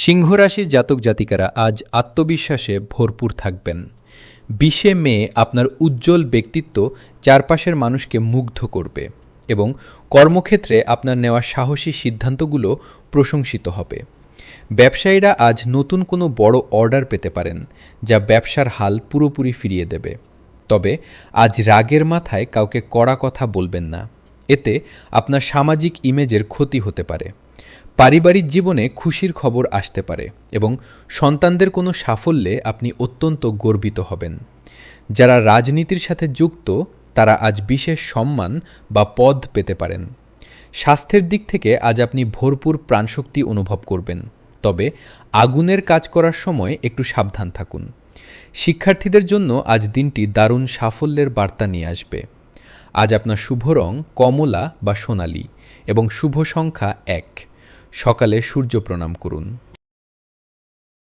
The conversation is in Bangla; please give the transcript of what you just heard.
সিংহ রাশির জাতক জাতিকারা আজ আত্মবিশ্বাসে ভরপুর থাকবেন। 20শে মে আপনার উজ্জ্বল ব্যক্তিত্ব চারপাশের মানুষকে মুগ্ধ করবে এবং কর্মক্ষেত্রে আপনার নেওয়া সাহসী সিদ্ধান্তগুলো প্রশংসিত হবে। ব্যবসায়ীরা আজ নতুন কোনো বড় অর্ডার পেতে পারেন, যা ব্যবসার হাল পুরোপুরি ফিরিয়ে দেবে। তবে আজ রাগের মাথায় কাউকে কড়া কথা বলবেন না, এতে আপনার সামাজিক ইমেজের ক্ষতি হতে পারে। পারিবারিক জীবনে খুশির খবর আসতে পারে এবং সন্তানদের কোনো সাফল্যে আপনি অত্যন্ত গর্বিত হবেন। যারা রাজনীতির সাথে যুক্ত তারা আজ বিশেষ সম্মান বা পদ পেতে পারেন। স্বাস্থ্যের দিক থেকে আজ আপনি ভরপুর প্রাণশক্তি অনুভব করবেন, তবে আগুনের কাজ করার সময় একটু সাবধান থাকুন। শিক্ষার্থীদের জন্য আজ দিনটি দারুণ সাফল্যের বার্তা নিয়ে আসবে। আজ আপনার শুভ রং কমলা বা সোনালী এবং শুভ সংখ্যা 1। সকালে সূর্য প্রণাম করুন।